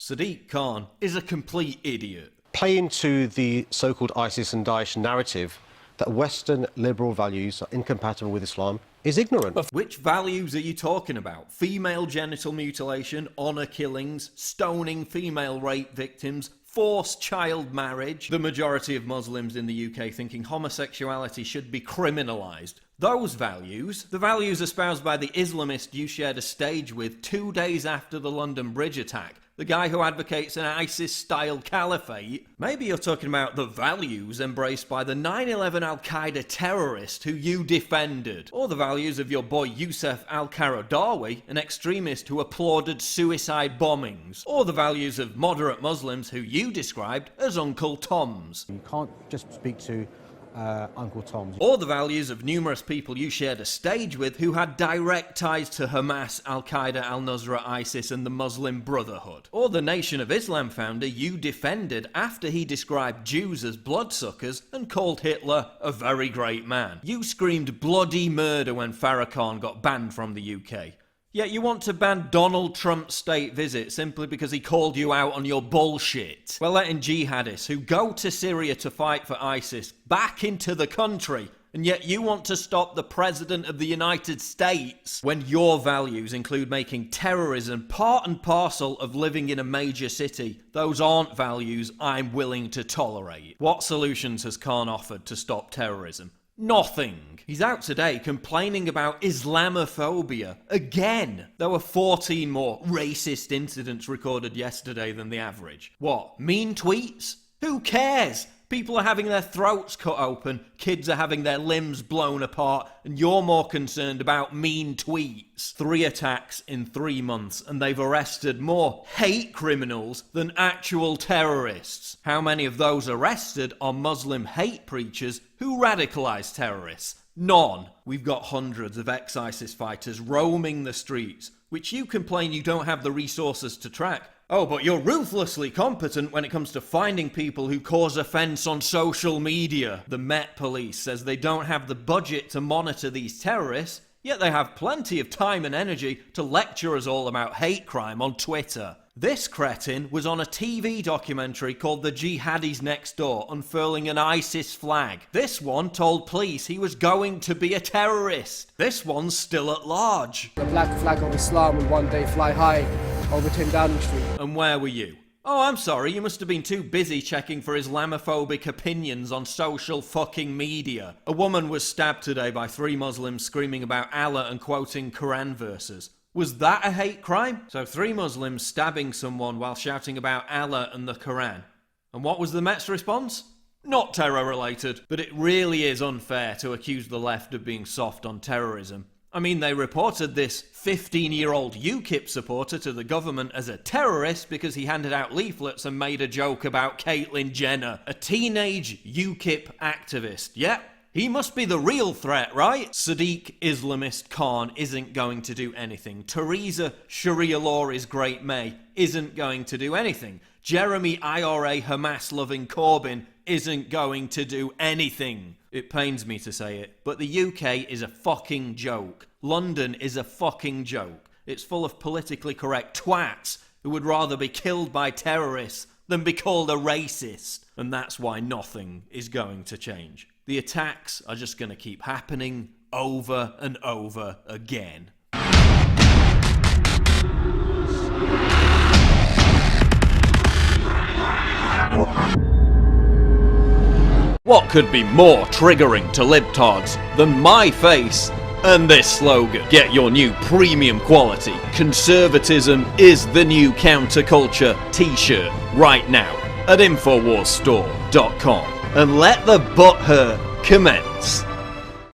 Sadiq Khan is a complete idiot. Play into the so-called ISIS and Daesh narrative that Western liberal values are incompatible with Islam is ignorant. Which values are you talking about? Female genital mutilation, honour killings, stoning female rape victims, forced child marriage. The majority of Muslims in the UK thinking homosexuality should be criminalised. Those values, the values espoused by the Islamist you shared a stage with 2 days after the London Bridge attack, the guy who advocates an ISIS-style caliphate. Maybe you're talking about the values embraced by the 9/11 Al-Qaeda terrorist who you defended. Or the values of your boy Youssef al-Qaradawi, an extremist who applauded suicide bombings. Or the values of moderate Muslims who you described as Uncle Toms. You can't just speak to Uncle Tom. Or the values of numerous people you shared a stage with who had direct ties to Hamas, Al-Qaeda, Al-Nusra, ISIS and the Muslim Brotherhood. Or the Nation of Islam founder you defended after he described Jews as bloodsuckers and called Hitler a very great man. You screamed bloody murder when Farrakhan got banned from the UK. Yet you want to ban Donald Trump's state visit simply because he called you out on your bullshit. We're letting jihadists who go to Syria to fight for ISIS back into the country, and yet you want to stop the President of the United States when your values include making terrorism part and parcel of living in a major city. Those aren't values I'm willing to tolerate. What solutions has Khan offered to stop terrorism? Nothing. He's out today complaining about Islamophobia again. There were 14 more racist incidents recorded yesterday than the average. What, mean tweets? Who cares? People are having their throats cut open, kids are having their limbs blown apart, and you're more concerned about mean tweets. 3 attacks in 3 months, and they've arrested more hate criminals than actual terrorists. How many of those arrested are Muslim hate preachers who radicalise terrorists? None. We've got hundreds of ex-ISIS fighters roaming the streets, which you complain you don't have the resources to track. Oh, but you're ruthlessly competent when it comes to finding people who cause offence on social media. The Met Police says they don't have the budget to monitor these terrorists, yet they have plenty of time and energy to lecture us all about hate crime on Twitter. This cretin was on a TV documentary called The Jihadis Next Door, unfurling an ISIS flag. This one told police he was going to be a terrorist. This one's still at large. The black flag of Islam will one day fly high over 10 Downing Street. And where were you? Oh, I'm sorry, you must have been too busy checking for Islamophobic opinions on social fucking media. A woman was stabbed today by 3 Muslims screaming about Allah and quoting Quran verses. Was that a hate crime? So 3 Muslims stabbing someone while shouting about Allah and the Quran. And what was the Met's response? Not terror related. But it really is unfair to accuse the left of being soft on terrorism. I mean, they reported this 15-year-old UKIP supporter to the government as a terrorist because he handed out leaflets and made a joke about Caitlyn Jenner, a teenage UKIP activist. Yep. He must be the real threat, right? Sadiq Islamist Khan isn't going to do anything. Theresa Sharia Law's Great May isn't going to do anything. Jeremy IRA Hamas-loving Corbyn isn't going to do anything. It pains me to say it, but the UK is a fucking joke. London is a fucking joke. It's full of politically correct twats who would rather be killed by terrorists than be called a racist. And that's why nothing is going to change. The attacks are just going to keep happening over and over again. What could be more triggering to libtards than my face and this slogan? Get your new premium quality "Conservatism is the new counterculture" t-shirt right now at InfoWarsStore.com and let the butthurt commence.